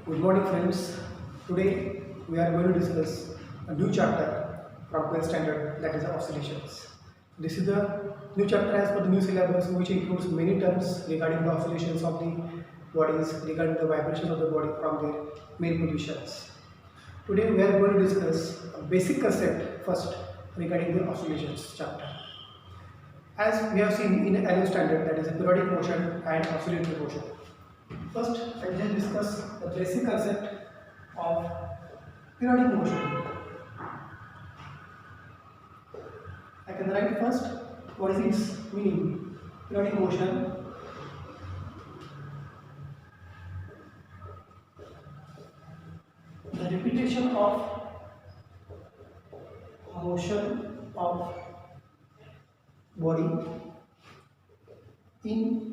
Good morning, friends. Today we are going to discuss a new chapter from 12th standard, that is oscillations. This is the new chapter as per the new syllabus, which includes many terms regarding the oscillations of the bodies, regarding the vibrations of the body from their main positions. Today we are going to discuss a basic concept first regarding the oscillations chapter. As we have seen in 11th standard, that is a periodic motion and oscillatory motion. First, I will discuss the basic concept of periodic motion. I can write first what is its meaning. Periodic motion the repetition of motion of body in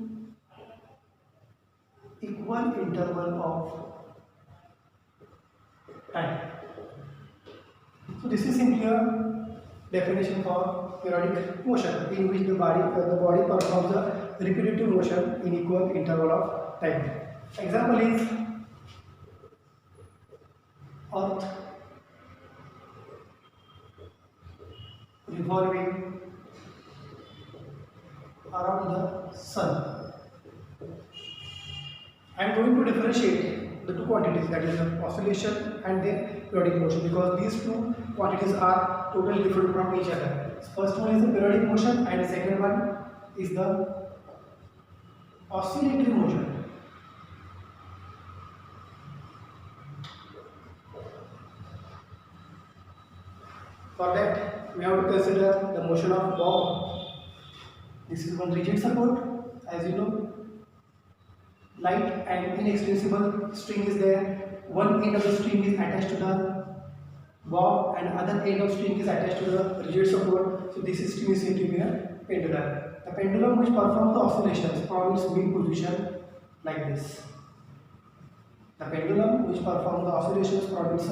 equal interval of time. So this is simply a definition for periodic motion, in which the body performs a repetitive motion in equal interval of time. Example is Earth revolving around the Sun. I am going to differentiate the two quantities, that is the oscillation and the periodic motion, because these two quantities are totally different from each other. First one is the periodic motion and the second one is the oscillatory motion. For that, we have to consider the motion of bob. This is one rigid support, as you know. Light and inextensible string is there. One end of the string is attached to the bob and other end of string is attached to the rigid support. So this string is said to be a pendulum. The pendulum which performs the oscillations from its mean position like this. The pendulum which performs the oscillations from its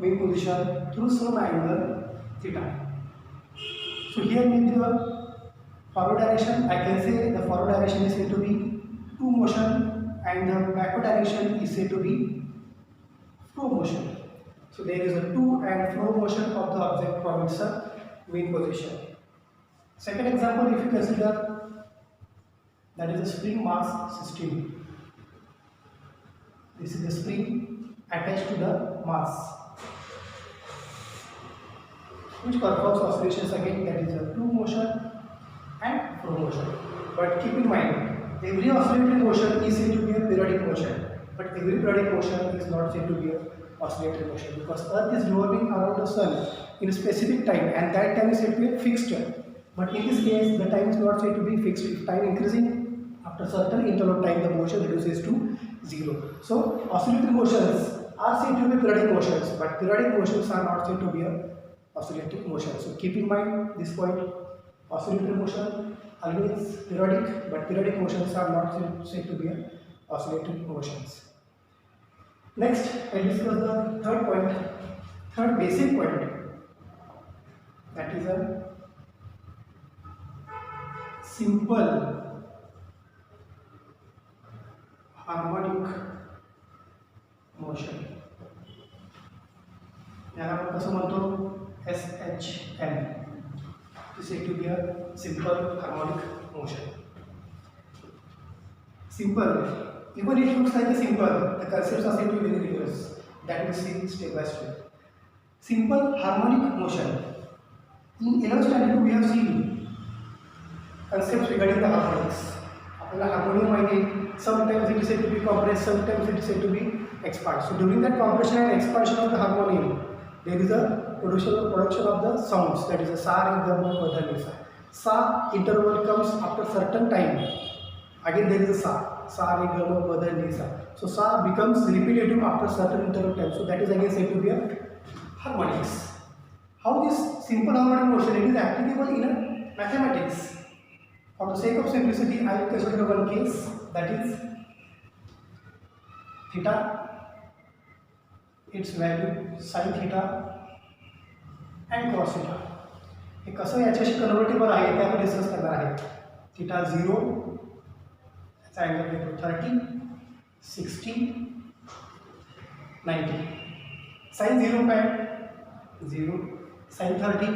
mean position through some angle theta. So here in the forward direction, I can say the forward direction is said to be to motion and the backward direction is said to be flow motion. So there is a to and flow motion of the object from its mean position. Second example, if you consider, that is the spring mass system. This is the spring attached to the mass, which performs oscillations again, that is a to motion and flow motion. But keep in mind, every oscillatory motion is said to be a periodic motion, but every periodic motion is not said to be a oscillatory motion, because Earth is revolving around the Sun in a specific time and that time is said to be a fixed time. But in this case, the time is not said to be fixed. If time increasing, after certain interval of time, the motion reduces to 0. So oscillatory motions are said to be periodic motions, but periodic motions are not said to be a oscillatory motion. So keep in mind this point. Oscillatory motion always periodic, but periodic motions are not said to be oscillatory motions. Next, I will discuss the third basic point, that is a simple harmonic motion. याला आपण कसं म्हणतो SHM. is said to be a simple harmonic motion. Simple. Even if it looks like a simple, the concepts are said to be very rigorous. That we see step by step. Simple harmonic motion. In 11th standard we have seen concepts regarding the harmonics. Harmonium might sometimes it is said to be compressed, sometimes it is said to be expanded. So during that compression and expansion of the harmonium, there is a production of the sounds, that is a sa, re, ga, ma, pa, dha, ni, sa. Sa interval comes after certain time. Again there is a sa, re, ga, ma, pa, dha, ni, sa. So sa becomes repetitive after certain interval time. So that is again said to be a harmonics. How this simple harmonic motion it is applicable in a mathematics? For the sake of simplicity, I will consider one case, that is theta, its value sin theta and cos theta. हे कसं याच्याशी convertible आहे ते आपण discuss करणार आहे. Theta 0 याचा angle घेतो 30, 60 90. Sin 0 काय 0. Sin 30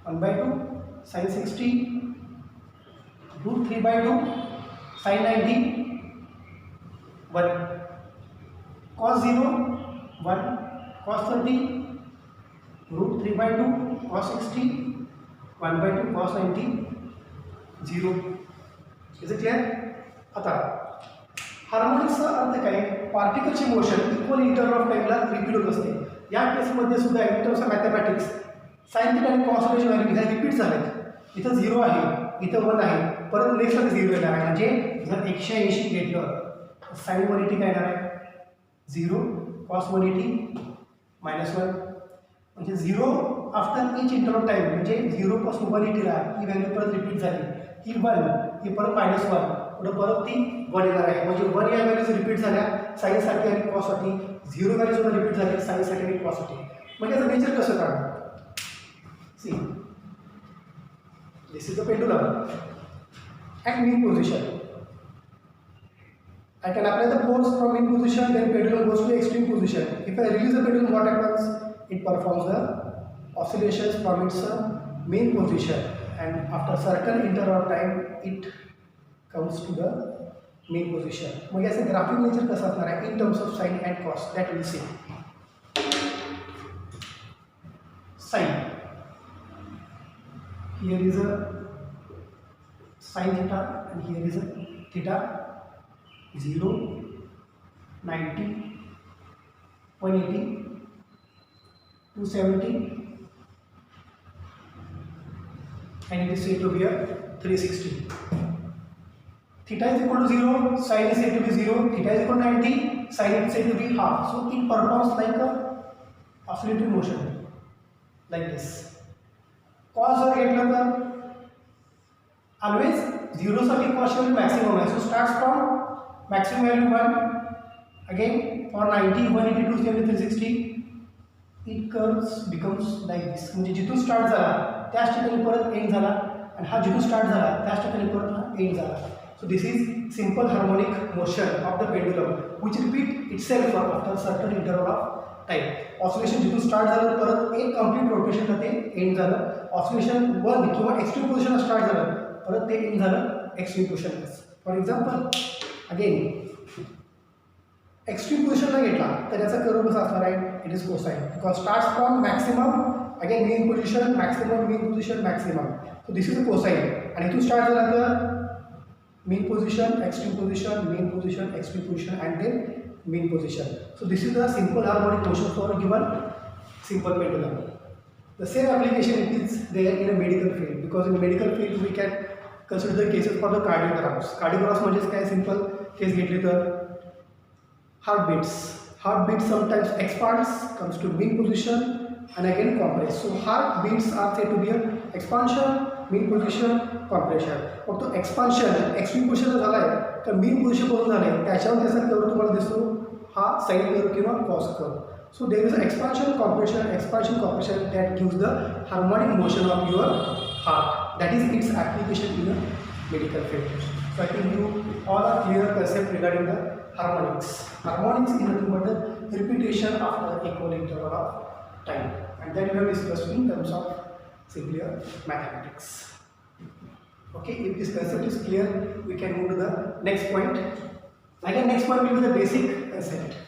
1/2. Sin 60 √3/2. Sin 90 1. Cos 0 1. Cos 30 √3/2. Cos 60 1/2. Cos 90 0. Is it clear? आता हार्मोनिक्सचा अर्थ काय? पार्टिकलची मोशन इक्वल इंटरवल ऑफ टाइमला रिपीट होत असते. या केसमध्ये सुद्धा इन terms of mathematics sine theta आणि कॉस थीटाची व्हॅल्यू ह्या रिपीट झाल्यात. इथं 0 आहे, इथं 1 आहे, परत नेक्स्टला 0 येणार आहे. म्हणजे जर 180 घेतलं साइन 180 काय येणार आहे 0. कॉस 180 -1. म्हणजे 0 आफ्टर इच इंटरवल टाइम, म्हणजे 0 पासून 180 ला ही व्हॅल्यू परत रिपीट झाली. ही 1 ही परत -1 पुढे परत ती 1 येणार आहे. म्हणजे 1 या व्हॅल्यूज रिपीट झाल्या साईनसाठी आणि कॉससाठी. 0 व्हॅल्यू सुद्धा रिपीट झाली साईनसाठी आणि कॉससाठी. मग याचं नेचर कसं काढणार? See this is the pendulum at mean position. I can apply the force from mean position, then pendulum goes to extreme position. If I release the pendulum, what happens? It performs the oscillations from its mean position, and after certain interval of time, it comes to the mean position. मग याचं graphic nature कसं असणार आहे in terms of sin and cos, that we'll see. Sin. Here is a sin theta and here is a theta. 0, 90, 180, 270, and it is said to be a 360. Theta is equal to 0, sin is said to be 0, theta is equal to 90, sin is said to be half. So it performs like a oscillatory motion, like this. Cos or getler always 0 साठी cos value maximum है. So starts from maximum value 1, again for 90, 180, 270, 360 it curves becomes like this. म्हणजे जिथून start झाला त्याच ठिकाणी परत and झाला आणि हा जिथून स्टार्ट झाला त्याच ठिकाणी परत हा एंड झाला. So this is simple harmonic motion of the pendulum which repeat itself after certain interval of time. Oscillation जिथून स्टार्ट झालं परत एक कंप्लीट रोटेशनला ते एंड झालं. ऑसिलेशन 1 किंवा एक्स्ट्रीम पोझिशनला स्टार्ट झालं परत ते एंड झालं एक्स्ट्रीम पोझिशनला. फॉर एक्झाम्पल अगेन एक्स्ट्रीम पोझिशनला घेतला तर याचा कर्व कसा असणार आहे? It is cosine because starts from maximum again main position maximum main position maximum. So this is a cosine. आणि इथून स्टार्ट झाला तर mean position, extreme position, mean position, extreme position, and then mean position. So this is the simple harmonic motion for a given simple pendulum. The same application it is there in a medical field, because in a medical field we can consider the cases for the cardiographs. Cardiographs म्हणजे काय? simple case घेतली तर heartbeats. Heartbeat sometimes expands, comes to mean position, and again compress. So heartbeats are said to be a expansion, mean position, compression. मग तो expansion extreme पोझिशनला झाला आहे तर mean position करून झालं आहे त्याच्यावर त्याचा कर्व तुम्हाला दिसतो हा साइन कर्व किंवा cos curve. So there is expansion compression that gives the harmonic motion of your heart. That is its application in a medical field. So I think you all are clear concept regarding the harmonics. Harmonics is nothing but the repetition after equal interval of time, and that we have discussed in terms of simpler mathematics. Okay, if this concept is clear, we can move to the next point. Again, next point will be the basic concept.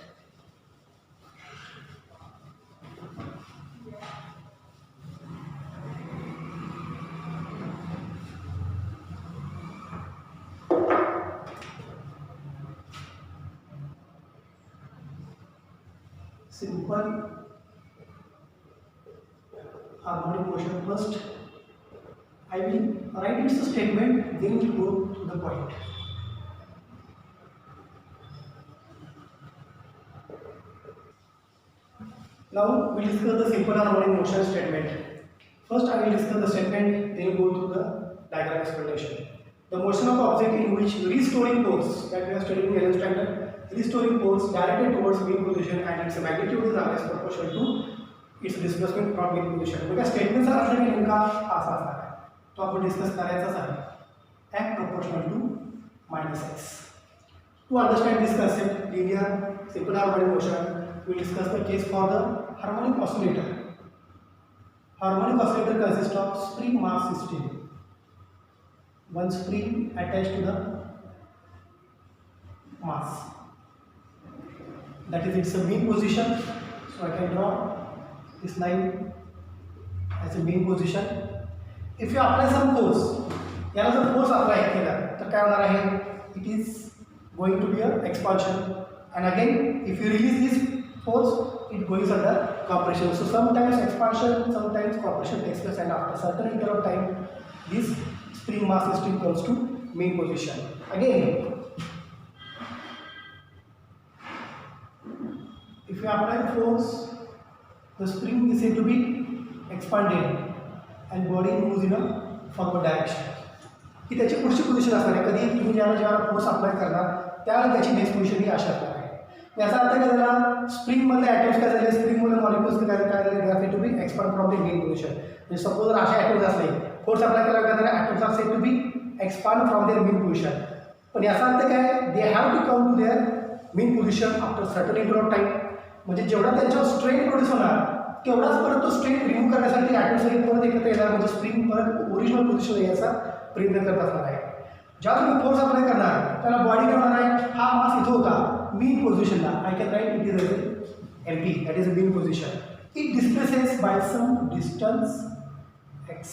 Simple harmonic motion. First I will write its statement, then we'll go to the point. Now we will discuss the simple harmonic motion statement. First I will discuss the statement, then we'll go through the diagram explanation. The motion of object in which restoring force that we are studying in Yallen's standard, restoring force directed towards mean position and its magnitude is always proportional to its displacement from mean position. because स्टेटमेंटचा अर्थ नेमका असा असणार आहे तो आपण discuss करायचाच आहे. f proportional to -x. To understand this concept, linear simple harmonic motion, we will discuss the case for the harmonic oscillator. Harmonic oscillator consists of spring mass system. One spring attached to the mass. That is its mean position. So I can draw this line as a mean position. If you apply some force, याला जर force apply केला तर काय होणार आहे? It is going to be an expansion, and again if you release this force, it goes under compression. So sometimes expansion, sometimes compression takes place, and after certain interval of time, this spring mass system comes to mean position. Again, if you apply the force, the spring is said to be expanded and body moves in a forward direction. ही त्याची पुढची position असणार आहे. कधी तुम्ही जेव्हा force apply करणार त्यावेळेला त्याची नेक्स्ट पोझिशन ही अशा असणार आहे. याचा अर्थ काय झाला? स्प्रिंगमधले ॲटम्स काय झाले, स्प्रिंगमधले मॉलिक्युल्स काय झाले, they are said to be expand from the mean position. म्हणजे सपोज जर अशा ॲटम्स असले, फोर्स अप्लाय केला काय झाला, atoms are said to be expand from their mean position. पण याचा अर्थ काय, they have to come to their mean position after certain interval of time. म्हणजे जेवढा त्यांच्यावर स्ट्रेन प्रोड्यूस होणार तेवढाच परत तो स्ट्रेन रिमूव्ह करण्यासाठी ॲटम्स परत एकत्र येणार. म्हणजे स्प्रिंग परत ओरिजिनल पोझिशन याचा प्रयत्न करत असणार आहे. जेव्हा तुम्ही फोर्स अप्लाय करणार त्याला बॉडी काय होणार आहे, हा मास इथं होता मीन पोझिशनला. I can write it is MP, that is a mean position. It displaces by some distance x.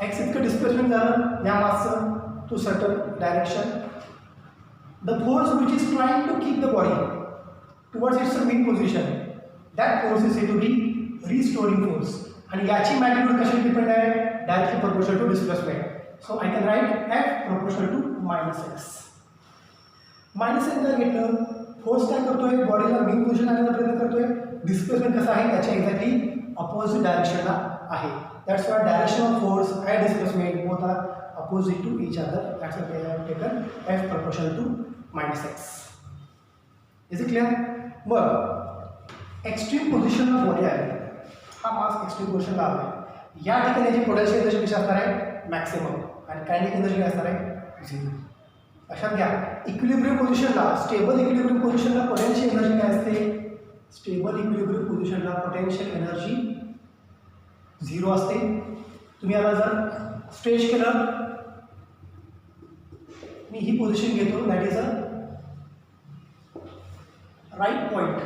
X इतकं डिस्प्लेसमेंट झालं या मासचं to certain direction. The force which is trying to keep the body towards its mean position, that force is said to be restoring force. आणि याची magnitude कशावर depend आहे, directly proportional to displacement. So I can write F proportional to minus x. Minus x जर घेतलं, force काय करतोय, बॉडीला main position आणण्याचा प्रयत्न करतोय. डिस्प्लेसमेंट कसं आहे, त्याच्या एक्झॅक्टली अपोजिट डायरेक्शनला आहे. That's why direction of force and displacement both are opposite to each other. That's why we have taken F proportional to minus x. Is it clear? मग extreme पोझिशनला बॉडी आहे, हा मास extreme पोझिशनला आला आहे. या ठिकाणी याची पोटेन्शियल एनर्जी कशी असणार आहे, मॅक्सिमम. आणि कायनेटिक एनर्जी काय असणार आहे, झिरो. लक्षात घ्या, इक्विलिब्रियम पोझिशनला, स्टेबल इक्विलिब्रियम पोझिशनला पोटेन्शियल एनर्जी काय असते, स्टेबल इक्विलिब्रियम पोझिशनला पोटेन्शियल एनर्जी झिरो असते. तुम्ही याला जर स्ट्रेच केलं, मी ही पोझिशन घेतो, that is a right point.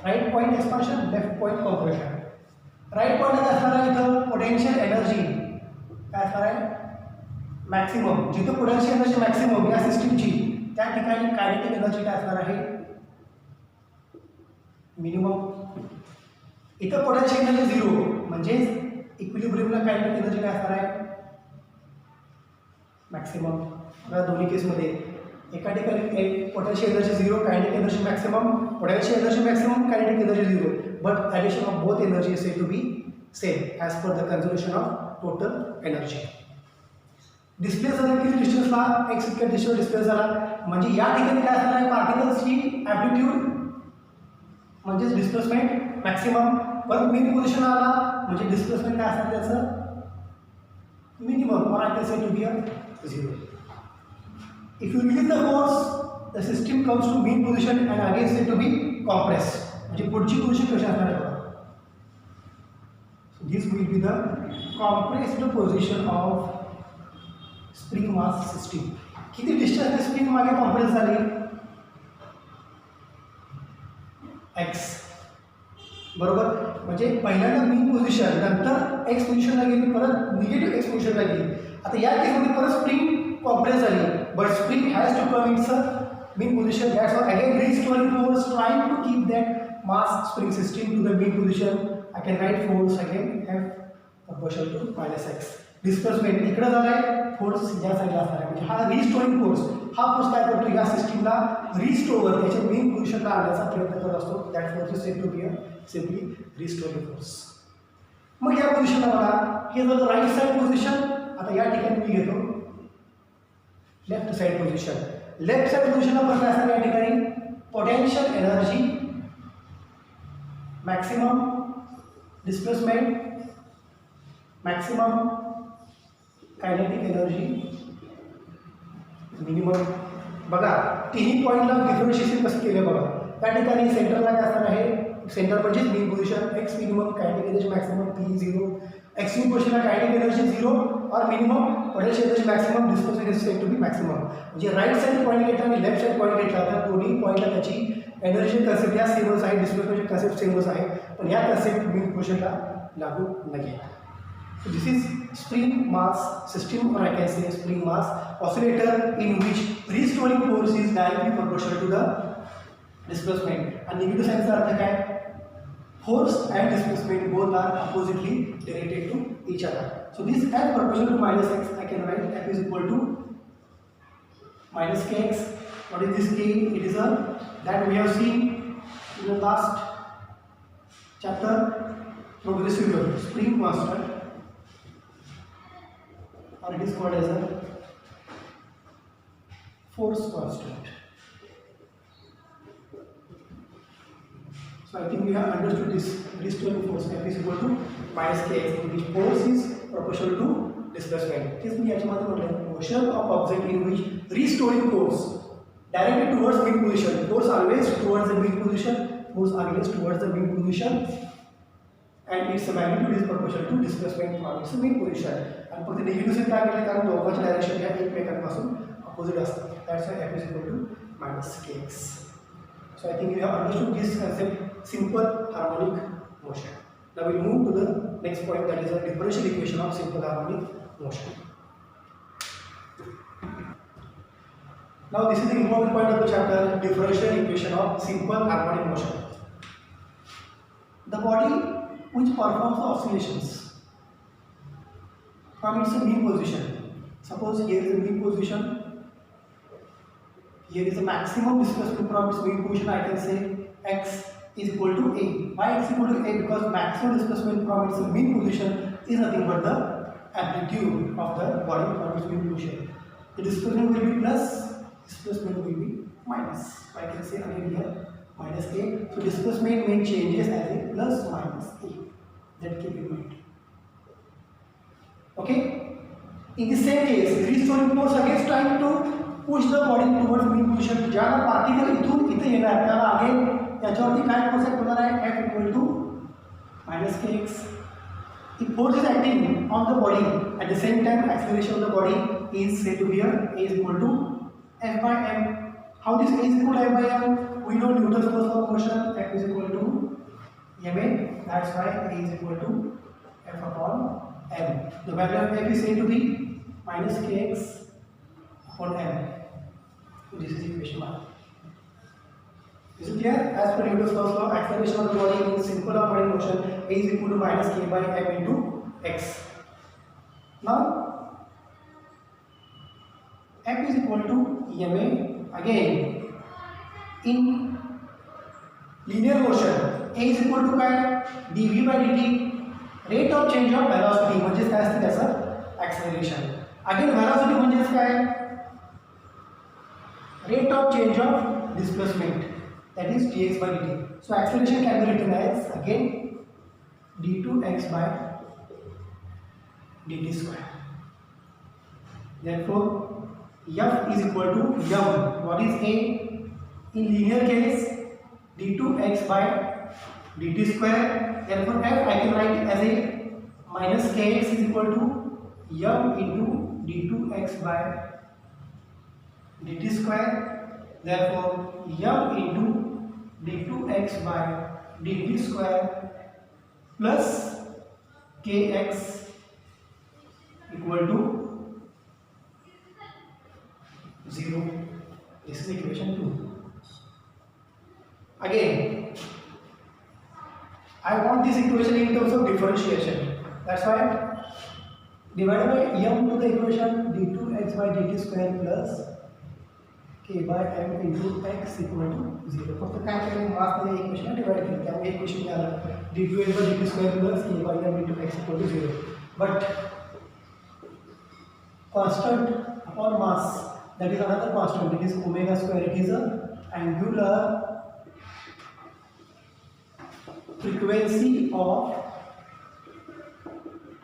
Right point expansion, left point compression. Right point काय असणार आहे, इथं पोटेन्शियल एनर्जी काय असणार आहे, मॅक्सिमम. जिथं पोटेन्शियल एनर्जी मॅक्सिमम या सिस्टीमची, त्या ठिकाणी कायनेटिक एनर्जी काय असणार आहे, मिनिमम. इथं पोटेन्शियल एनर्जी झिरो, म्हणजेच इक्विलिब्रियमला कायनेटिक एनर्जी काय असणार आहे, मॅक्सिमम. या दोन्ही केसमध्ये एका ठिकाणी एक potential energy zero, kinetic energy maximum. Potential energy maximum, kinetic energy zero, but addition of both energy is said to be same as per the conservation of total energy. Displace झाला किती डिस्टन्सला, x इतक्या distance displace झाला. म्हणजे या ठिकाणी काय असणार आहे, पार्टिकल्सची ॲम्प्लिट्यूड म्हणजेच डिस्प्लेसमेंट मॅक्सिमम. परत मेन पोझिशन आला म्हणजे डिस्प्लेसमेंट काय असणार त्याचं, मिनिमम, और I can say to be a zero. If you release the force, the system comes to mean position and again said to be compress. म्हणजे पुढची पोझिशन कशी असणार आहे, this will be the compressed position of spring mass system. किती distance spring मागे compress झाली, x, बरोबर. म्हणजे पहिल्यांदा मेन पोझिशन, नंतर एक्स पोझिशनला गेली, परत निगेटिव्ह एक्स पोझिशनला गेली. आता या केसमध्ये परत स्प्रिंग कॉम्प्रेस झाली, but spring has to come its mean position. That's why again restoring force trying to keep that mass spring system to the mean position. I can write force again F proportional to minus x. Displacement इकडे झालाय, force या साईडला असणार आहे. म्हणजे हा restoring force, हा force काय करतो, या सिस्टीमला रिस्टोअर त्याच्या मेन पोझिशनला आणण्याचा प्रयत्न करत असतो. That force is said to be a simply restoring force. मग या पोझिशनला बघा, हे झालं राईट साईड पोझिशन. आता या ठिकाणी मी घेतो left side position. Left side पोझिशनला पण काय असणार या ठिकाणी, potential energy maximum, displacement maximum, kinetic energy minimum. बघा तिन्ही पॉईंटला डिफरन्शिएशन कसं केलं बघा. त्या ठिकाणी सेंटरला काय असणार आहे, सेंटर म्हणजे mean position, x minimum kinetic energy maximum P 0, x mean पोझिशनला कायनेटिक एनर्जी 0 और minimum potential energy maximum displacement is said to be maximum. म्हणजे राईट साईड पॉईंट घेतला आणि लेफ्ट साईड पॉईंट घेतला तर दोन्ही पॉईंटला त्याची एनर्जी कन्सेप्ट या सेमच आहे, डिस्प्लेसमेंटचे कन्सेप्ट सेमच आहे, पण या कन्सेप्ट मीन पोझिशनला लागू नाही आहे. So this is spring mass system, or I can say spring mass oscillator in which restoring force is directly proportional to the displacement. And negative sign का अर्थ काय? Force and displacement both are oppositely directed to each other. So this as proportional to minus x, I can write f is equal to minus kx. What is this k? It is a that we have seen in the last chapter, progressive spring constant. Or it is called as a force constant. So I think we have understood this restoring force F is equal to minus kx, in which force is proportional to displacement. This मी याच्यामध्ये म्हटलं motion of object in which restoring force directed towards mean position. Force always towards the mean position. Force always towards the mean position. And its magnitude is proportional to displacement from its mean position. आणि फक्त negative sign काय केलं, कारण दोघांच्या direction या एकमेकांपासून opposite असतात. That's why f is equal to minus kx. So I think you have understood this concept, simple harmonic motion. Now we move to the next point, that is a differential equation of simple harmonic motion. Now this is the important point of the chapter, differential equation of simple harmonic motion. The body which performs the oscillations from its mean position. Suppose here is a mean position, here is a maximum displacement from its mean position. I can say x is equal to a. Why x is equal to a? Because maximum displacement from its mean position is nothing but the amplitude of the body from its mean position. The displacement will be plus, displacement will be minus. I can say again here minus a. So displacement may changes as a plus minus a. That keep in mind. Okay. In the same case, restoring force again trying to push the body towards mean position. ज्याला particle इथून इथे येणार त्याला again याच्यावरती काय force act होणार आहे, F equal to minus kx. If force is acting on the body at the same time, acceleration of the body is said to be a is equal to F by m. How this a is equal to F by m? We know Newton's first law of motion. F is equal to ma. That's why a is equal to F upon m. The value of f is said to be minus kx upon m. So this is the equation 1. Is it clear? As per Newton's first law, acceleration of the body in simple harmonic motion a is equal to minus k by m into x. Now f is equal to ma. Again in linear motion a is equal to काय dv by dt, rate of change of velocity म्हणजेच काय असते त्याचं acceleration. Again velocity म्हणजेच काय, rate of change of displacement, that is dx by dt. So acceleration can be written as again d2x by dt square. Therefore f is equal to m. What is a? In linear case d2x by dt square. Therefore f I can write it as a minus kx is equal to m into d2x by dt square. Therefore m into d2x by dt square plus kx equal to 0. This is equation 2. Again I want this equation in terms of differentiation. That's why divided by m to the equation d2x by dt square plus k by m into x equal to 0. फक्त काय केलं, मास मध्ये equation divide केलं, त्यामुळे equation आलं d2x by dt square plus k by m into x equal to 0. But constant upon mass, that is another constant, it is omega square. It is a angular frequency of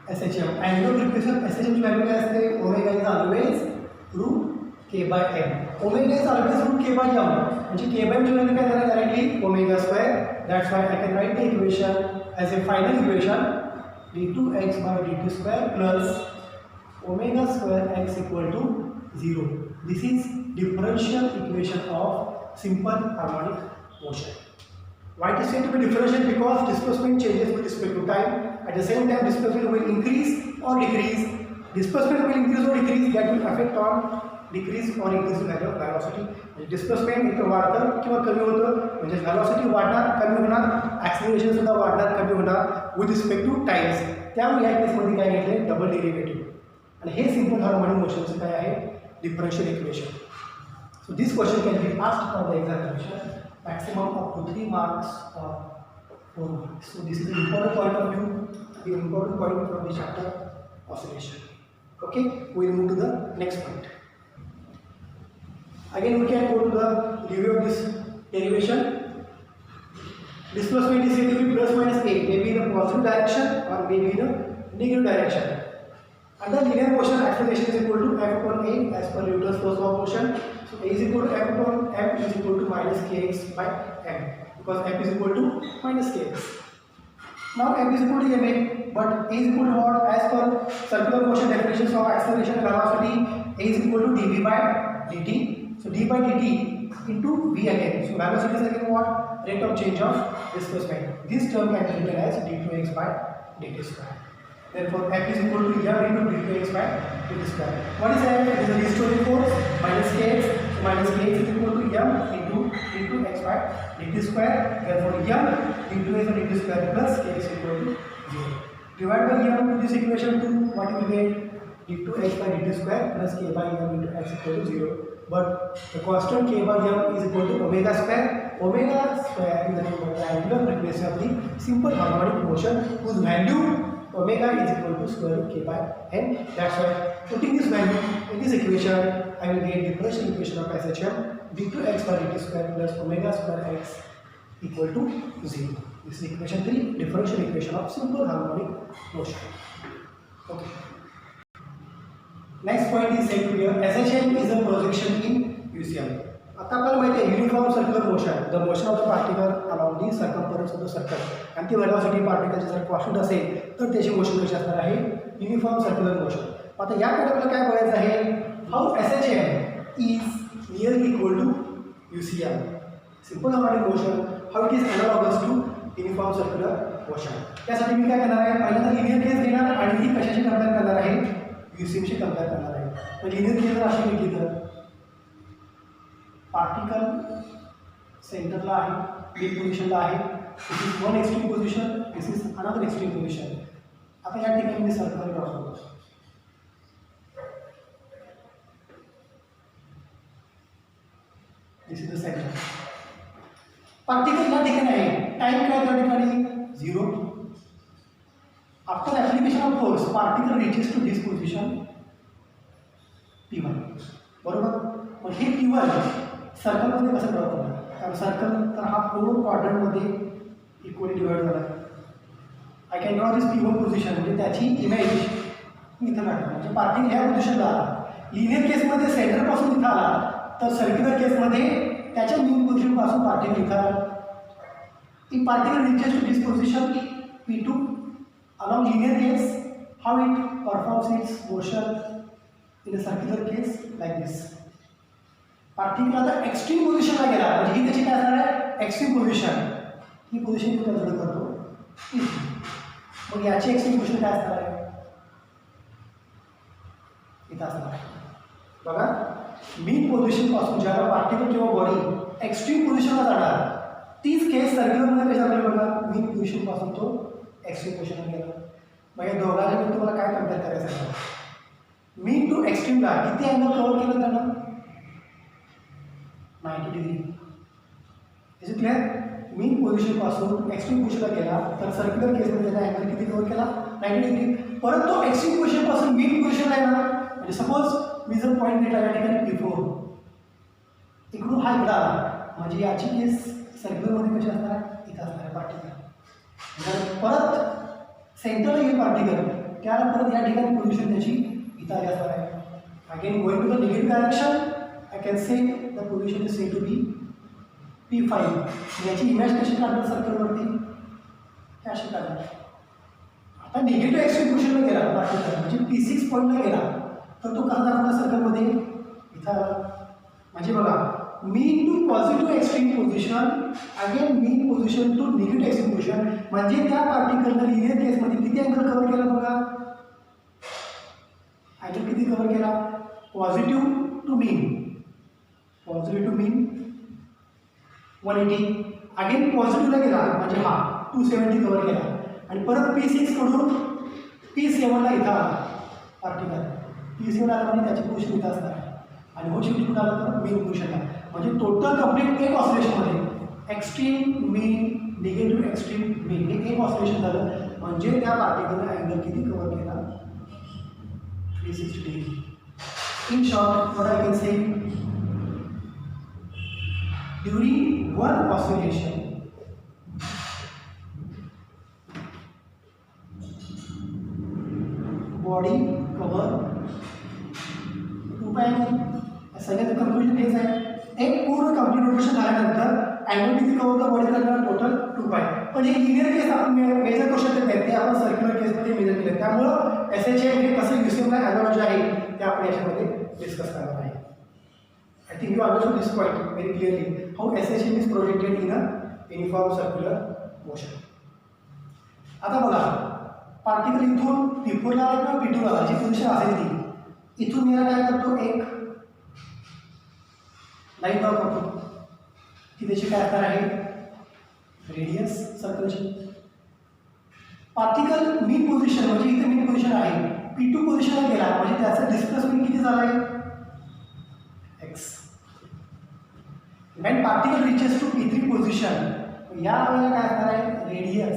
SHM. Angular frequency of SHM ची value काय असते, omega is always root k by m. Omega is always root k by m. म्हणजे k by m ची value काय झाली directly omega square. That's why I can write the equation as a final equation d2x by dt square plus omega square x equal to 0. This is differential equation of simple harmonic motion. Why it is said to be differential? Because displacement changes with respect to time. At the same time, displacement will increase or decrease. Displacement will increase or decrease. That will affect on decrease or increase value of velocity. Displacement इथं वाढतं किंवा कमी होतं म्हणजे velocity वाढणार कमी होणार, acceleration सुद्धा वाढणार कमी होणार with respect to times. त्यामुळे या केसमध्ये काय घेतले डबल डेरिव्हेटिव्ह आणि हे सिंपल हार्मोनिक मोशनचं काय आहे differential equation. So this question can be asked for the examination. Maximum up to 3 marks or 4 marks. So this is an important point of view, the important point from the chapter oscillation. Okay, we will move to the next point. Again, we can go to the review of this derivation. Displacement is said to be plus minus a, maybe in a positive direction or maybe in a negative direction. Under linear motion, acceleration is equal to f upon a as per Newton's first law of motion. So a is equal to f upon m is equal to minus kx by m because f is equal to minus kx. Now f is equal to ma, but a is equal to what? As per circular motion definitions of acceleration and velocity, a is equal to dv by dt. So d by dt into v again. So velocity is again what? Rate of change of displacement. This term can be written as d2x by dt square. Therefore, f is equal to m into d2x by dt square. What is f? It is a restoring force minus kx. So minus kx is equal to m into x by dt square. Therefore, m into x by dt square plus kx is equal to 0. Divide by m to this equation to what you will get d2x by dt square plus k by m into x equal to 0. But the constant k by m is equal to omega square. Omega square is the angular frequency of the simple harmonic motion whose value omega is equal to square root k by n. That's why putting this value in this equation, I will get differential equation of SHM d2x by dt square plus omega square x equal to 0. This is equation 3, differential equation of simple harmonic motion. Okay. Next point is said to be SHM is a projection in UCM. आता आपल्याला माहिती आहे uniform circular motion, the motion of the particle along the circumference of the circle. आणि ती velocity पार्टिकलची जर constant असेल तर त्याची मोशन कशी असणार आहे युनिफॉर्म सर्क्युलर मोशन. आता याकडे आपल्याला काय बघायचं आहे how SHM is nearly equal to UCM. Simple harmonic motion how it is analogous to uniform circular motion. त्यासाठी मी काय करणार आहे पहिल्यांदा लिनियर केस घेणार आणि ती कशाशी कंपेअर करणार आहे UCMशी कंपेअर करणार आहे. तर लिनियर केस जर अशी घेतली तर पार्टिकल सेंटरला आहे मिड पोझिशनला आहे. This is one extreme position, this is another extreme position. आता या ठिकाणी मी सर्कल ड्रॉ करतो. This is the centre. Particle या ठिकाणी आहे, टाइम काय त्या ठिकाणी 0. After application of force particle reaches to this position P1. बरोबर. मग हे P1 सर्कलमध्ये कसं ड्रॉ करणार कारण सर्कल तर हा 4 क्वाड्रंटमध्ये इक्वली डिवाइड झाला. I can draw this P1 position म्हणजे त्याची इमेज मी इथं काढतो म्हणजे पार्टिकल ह्या पोझिशनला आला. लिनियर केसमध्ये सेंटरपासून इथं आला तर सर्क्युलर केसमध्ये त्याच्या मीन पोझिशनपासून पार्टिकल इथं आला. In particle reaches to this position P2 along linear case how it performs its motion in a circular case like this. Particle आता एक्स्ट्रीम पोझिशनला गेला म्हणजे ही त्याची काय असणार आहे एक्स्ट्रीम पोझिशन. ही पोझिशन मी कन्सिडर करतो. मग याची एक्स्ट्रीम पोझिशन काय असणार आहे इथं असणार आहे. बघा मीन पोझिशनपासून ज्याला पार्टिकल किंवा बॉडी एक्स्ट्रीम पोझिशनला जाणार तीच केस सर्क्युलरमध्ये कशी आपल्याला बघा मीन पोझिशनपासून तो एक्स्ट्रीम पोझिशनला गेला. मग या दोघांना तुम्हाला काय कम्पेअर करायचं आहे मीन टू एक्स्ट्रीमला किती अँगल कव्हर केलं त्यांना 90 degree. Is it clear. Mean पोझिशनपासून एक्स्ट्रीम पोझिशनला गेला तर सर्क्युलर केसमध्ये त्याचा अँगल किती कव्हर केला 90 डिग्री. परंतु एक्स्ट्रीम पोझिशनपासून मीन पोझिशनला येणार म्हणजे सपोज मी जर पॉईंट घेतला या ठिकाणी P4 इकडून हा इकडं आला म्हणजे याची केस सर्क्युलरमध्ये कशी असणार आहे इथं असणार आहे पार्टिकल. जर परत सेंटरला येईल पार्टिकल त्याला परत या ठिकाणी पोझिशन त्याची इथं आली असणार आहे. Again going to the negative direction I can say the position is said to be P5. याची इमेज कशी काढणार सर्कलवरती, हे अशी काढणार. आता निगेटिव्ह एक्स्ट्रीम पोझिशनला गेला पार्टिकल, म्हणजे P6 पॉईंटला गेला तर तो कसा दाखवला सर्कलमध्ये, इथं. म्हणजे बघा, mean to positive extreme position, again mean position to negative extreme position. म्हणजे त्या पार्टिकलनं लिनियर केसमध्ये किती अँगल कव्हर केला बघा, अँगल किती कव्हर केला, positive to mean, positive to mean 180. Again पॉझिटिव्हला गेला म्हणजे हा 270 कव्हर केला. आणि परत P6 कडून P7ला इथं आला पार्टिकल. P7 आला म्हणजे त्याची पोझिशन इथं असणार आहे. आणि हो शेवटी कुठं आला तर मेन पोझिशनला. म्हणजे टोटल कंप्लीट एक ऑसिलेशनमध्ये extreme mean negative extreme mean हे एक ऑसिलेशन झालं. म्हणजे त्या पार्टिकलने अँगल किती कव्हर केला, 360 degree. In short what I can से, during one oscillation body cover 2π. सगळ्यात कन्क्लुजन हेच आहे. एक पूर्ण कंप्लीट रोटेशन झाल्यानंतर अँगल किती कव्हर होतं बॉडी करणार, टोटल 2π. पण हे लिनियर केस आपण मेजर करू शकत नाही, ते आपण सर्क्युलर केसमध्ये मेजर केलं. त्यामुळं SHM हे कसं युसिमला अॅनालॉजी आहे ते आपण याच्यामध्ये डिस्कस करणार आहे. I think you understood this point very clearly, how SHM is projected in a uniform circular motion. आता बघा, पार्टिकल इथून P4 ला किंवा P2 ला जी पोझिशन असेल ती, इथून याला काय करतो, एक लाईन ड्रॉ करतो की त्याची काय असणार आहे, रेडियस सर्कलची. पार्टिकल मीन पोझिशन म्हणजे इथे मीन पोझिशन आहे, P2 पोझिशनला गेला म्हणजे त्याचं डिस्प्लेसमेंट किती झालं आहे, x. When particle reaches to P3 position, या वेळेला काय असणार आहे, रेडियस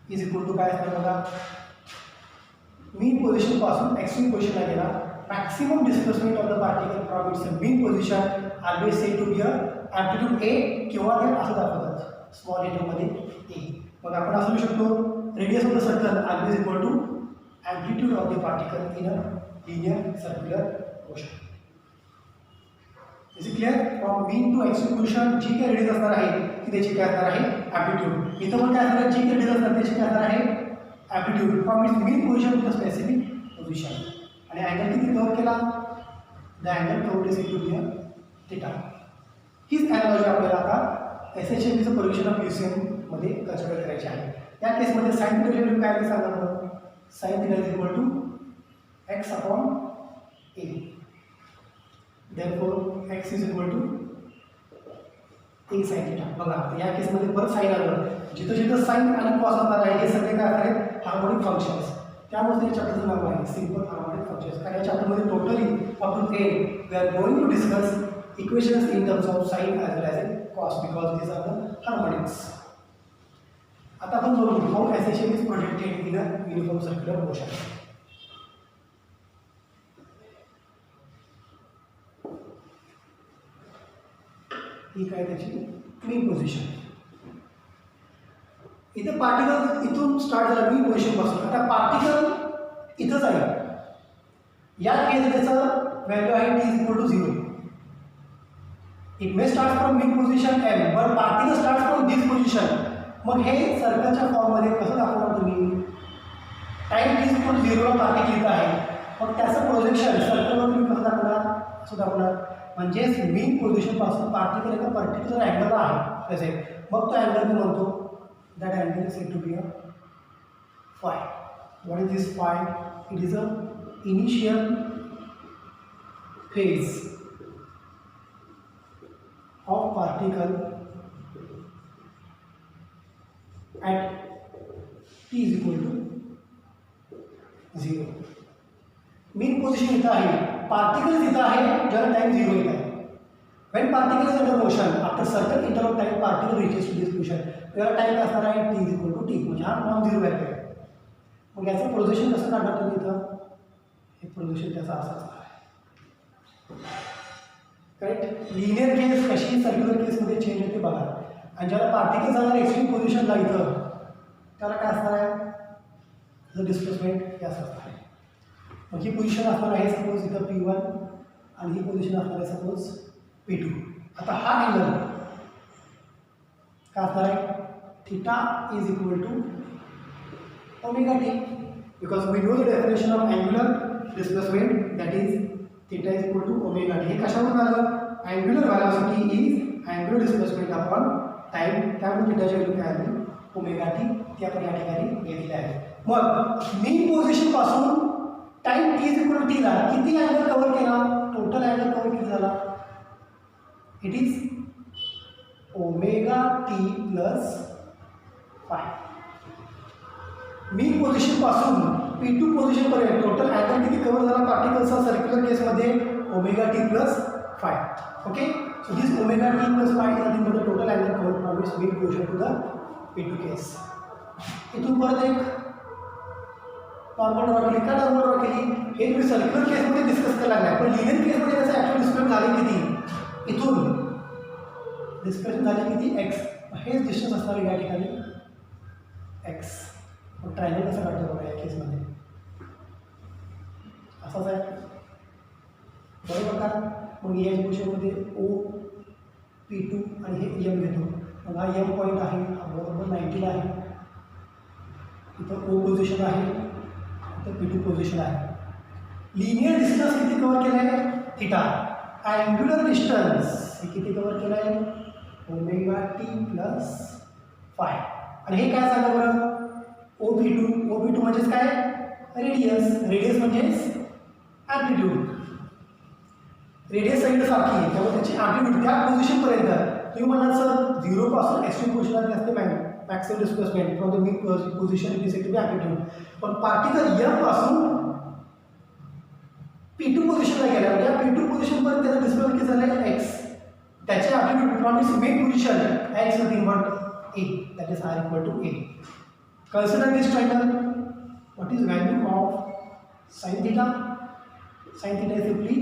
इज इक्वल टू काय असणार बघा, मीन पोझिशन पासून एक्स्ट्रीम पोझिशनला गेला. Maximum displacement of the particle from its mean position always said to be amplitude a किंवा ते असं दाखवतात स्मॉल लेटरमध्ये a. मग आपण असं लिहू शकतो, radius of the circle always equal to amplitude of the particle in a linear circular motion. Is clear. From mean to extreme position जी काही रेडियस असणार आहे ती त्याची काय असणार आहे, ॲम्प्लिट्यूड. इथं पण काय असणार आहे, जी काही रेडियस असणार त्याची काय असणार आहे, amplitude from its mean position to the specific position. आणि अँगल किती कव्हर केला, the angle covered is equal to theta. हीच अॅनालॉजी आपल्याला आता SHM प्रोजेक्शन ऑफ UCM मध्ये कन्सिडर करायची आहे. या केसमध्ये साइन थिटा व्हॅल्यू काय सांगा बरं, sine theta is equal to x upon a. Therefore, x is equal to a sin theta. बघा या केसमध्ये परत साइन आलं, जिथं जिथं साइन आणि कॉस असणार आहे हे सगळे काय असणार आहेत, हार्मोनिक फंक्शन्स. त्यामुळे त्या चॅप्टरचं नाव आहे सिंपल हार्मोनिक फंक्शन्स. कारण या चॅप्टरमध्ये totally up to end we are going to discuss equations in terms of sine as well as cos, because this are the harmonics. आता आपण बघू how SHM is projected in a uniform circular motion. ही काय त्याची mean position. इथे particle इथून start झाला mean position पासून. आता पार्टिकल इथंच आहे, या केस त्याचं व्हॅल्यू आहे t is equal to 0. It may start from mean position m, but particle start from this position. मग हे सर्कलच्या फॉर्ममध्ये कसं दाखवणार तुम्ही, time t is equal to 0 ला पार्टिकल इथं आहे, मग त्याचं प्रोजेक्शन सर्कलवर तुम्ही कसं दाखवणार, असं दाखवणार. म्हणजेच मीन पोझिशन पासून पार्टिकल एका पर्टिक्युलर अँगलला आहे प्रेझेंट, मग तो अँगल मी म्हणतो that angle is said to be a phi. What is this phi, it is a initial phase of particle at t is equal to 0. Mean position इथं आहे, पार्टिकल इथं आहे ज्याला टाइम 0 येत आहे. When particle is under motion after certain interval time particle reaches to this position, त्याला time असणार आहे t is equal to t, म्हणजे हा नॉन झिरो व्हॅल्यू आहे. मग याचं प्रोजेक्शन कसं काढणार तुम्ही इथं, हे प्रोजेक्शन त्याचा असं असणार आहे. करेक्ट. लिनियर केस कशी सर्क्युलर केसमध्ये चेंज होते बघा. आणि ज्याला पार्टिकल जाणार एक्स्ट्रीम पोझिशनला इथं, त्याला काय असणार आहे, डिस्प्लेसमेंट हे असं असणार आहे. मग ही पोझिशन असणार आहे सपोज इथं P1 आणि ही पोझिशन असणार आहे सपोज P2. आता हा अँगल काय असणार आहे, theta is equal to omega t, because we know the definition of angular displacement, that is theta is equal to omega t. हे कशावरून आलं, angular velocity is angular displacement upon time, त्यामुळे थिटाची व्हॅल्यू काय आली ओमेगा टी, ती आपण या ठिकाणी घेतली आहे. मग मेन पोझिशन पासून time T is equal to टीला किती अँगल कव्हर केला, टोटल अँगल कव्हर किती झाला, it is omega T plus phi. Mean position पासून P2 पोझिशन पर्यंत टोटल अँगल किती कव्हर झाला पार्टिकल्सचा सर्क्युलर केसमध्ये, omega T plus phi. Okay, so this omega T plus phi is nothing but the total angle cover from this mean position to the P2 case. इथून परत एक normal draw केली, का normal draw केली, हे तुम्ही circular केसमध्ये discuss करायला लागलाय, पण लिनियर केसमध्ये त्याचं ॲक्च्युअल डिस्प्लेसमेंट झाले किती, इथून डिस्प्लेसमेंट झाले किती एक्स, हेच डिस्टन्स असणार या ठिकाणी एक्स. मग ट्रायंगल कसं काढतो बघा या केसमध्ये, असाच आहे बरोबर का. मग या पोझिशनमध्ये OP2 आणि हे एम घेतो, मग हा एम पॉईंट आहे, हा बरोबर 90ला आहे, इथं O पोझिशन आहे, इथं P2 पोझिशन आहे. लिनियर डिस्टन्स किती कव्हर केलं आहे थिटा, अँग्युलर डिस्टन्स हे किती कव्हर केलं आहे ओमेगा टी प्लस फाय. आणि हे काय सांगा बरं, OP2 म्हणजेच काय रेडियस, रेडियस म्हणजेच ॲम्प्लिट्यूड, रेडियस साईड सारखी आहे त्यामुळे त्याची ॲम्प्लिट्यूड त्या पोझिशनपर्यंत तुम्ही म्हणाल सर 0 पासून एक्स्ट्रीम पोझिशनला असते maximum displacement from the mean position it is to be amplitude. पण पार्टिकल एम पासून P2 पोझिशनला गेल्यावर या P2 पोझिशनपर्यंत त्याचं डिस्प्लेसमेंट किती झालं एक्स, त्याचे amplitude from this mean position x nothing but a, that is r equal to a. Consider this triangle. What is value of sin theta? Sin theta is simply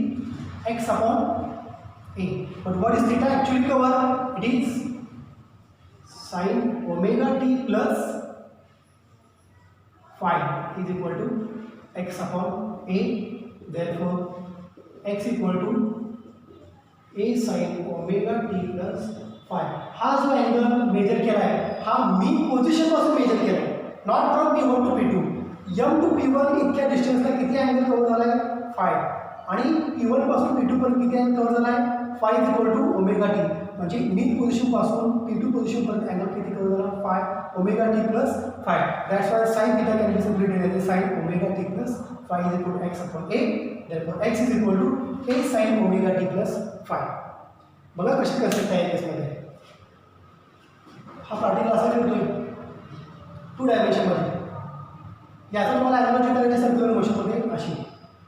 x upon a. But what is theta actually cover? It is sin omega t plus phi is equal to x upon a. Therefore, x equal to a sin omega t plus phi. हा जो angle major केला आहे हा mean position पासून measure केला आहे, not from P1 to P2. M to P1 इतक्या डिस्टन्सला किती अँगल कव्हर झाला आहे फाय, आणि P1 पासून P2 पर्यंत किती अँगल कव्हर झाला आहे phi is equal to omega t. म्हणजे मीन पोझिशन पासून P2 पोझिशन पर्यंत अँगल किती कव्हर झाला phi, omega T plus phi. That's why sine theta can be simply written as sine omega T plus phi is equal to x upon a. Therefore x is equal to a sine omega T plus phi. बघा कशी concept आहे केसमध्ये. हा particle असा फिरतोय 2 डायमेन्शनमध्ये, याचा तुम्हाला ॲनालॉजी करायची सर्क्युलर मोशनमध्ये, अशी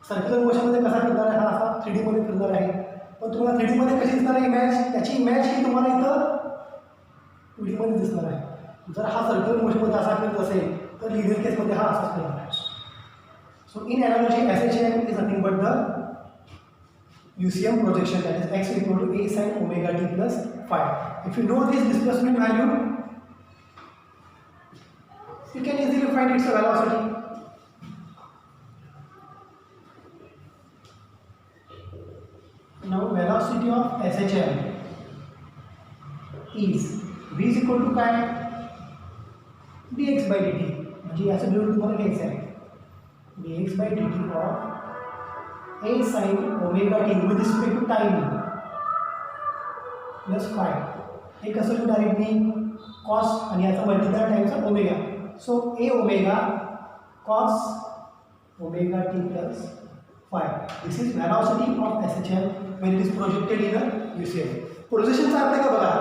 सर्क्युलर मोशनमध्ये कसा फिरणार आहे, हा असा 3D मध्ये फिरणार आहे. पण तुम्हाला 3D मध्ये कशी दिसणार आहे इमेज, त्याची इमेज ही तुम्हाला इथं 2D मध्ये दिसणार आहे. जर हा सर्क्युलर मोशनमध्ये असा फिरत असेल तर लिनियर केसमध्ये हा असाच फिरणार आहे. सो इन ॲनालॉजी SHM is nothing but the UCM projection, that is x equal to a sin omega t plus phi. If you know this displacement value, you can easily find its velocity. Now velocity of SHM is v is equal to काय dx by dt. म्हणजे याचं value तुम्हाला घ्यायचं आहे dx by dt of a sin omega t with respect to time plus phi. हे कसं लिहू directly cos आणि याचा multiply times of omega. So a omega cos omega t plus phi. This is velocity of SHM when it is projected in a UCM. प्रोजेक्शनचा अर्थ काय बघा,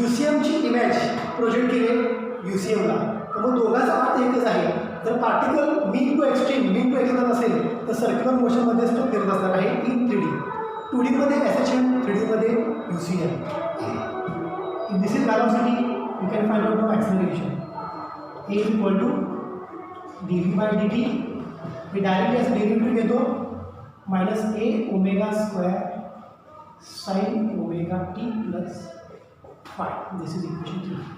UCM ची image project केले UCM ला, तर मग दोघांचा अर्थ एकच आहे. जर particle mean to extreme mean to x जात असेल तर सर्क्युलर मोशनमध्येच तो फिरत असणार आहे इन 3D. 2D मध्ये SHM, 3D मध्ये UCM. This is velocity. You can find out the acceleration. A is equal to dv by dt. मी डायरेक्टली असं डेरिव्हेटिव्ह घेतो minus a omega square sine omega T plus phi. This is equation 3.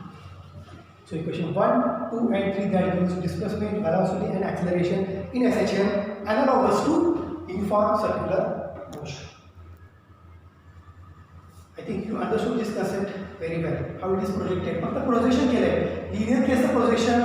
So equation 1, 2 and 3 that gives displacement, velocity and acceleration in SHM analogous to uniform circular motion. I think you understood this concept very well. How it is projected. फक्त projection केलंय. Linear केसचं projection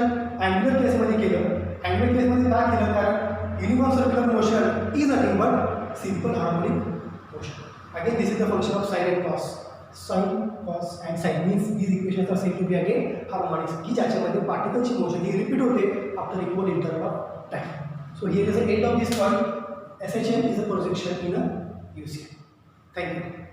angular केसमध्ये केलं. Angular केसमध्ये का केलं? कारण uniform circular motion is nothing but simple harmonic motion. Again, this is the function of sine and cos. Sine, cos and sine means these equations are said to be again harmonics. की ज्याच्यामध्ये पार्टिकलची motion ही repeat होते after equal interval of time. So here is the end of this point. SHM is a projection in a UCM. Thank you.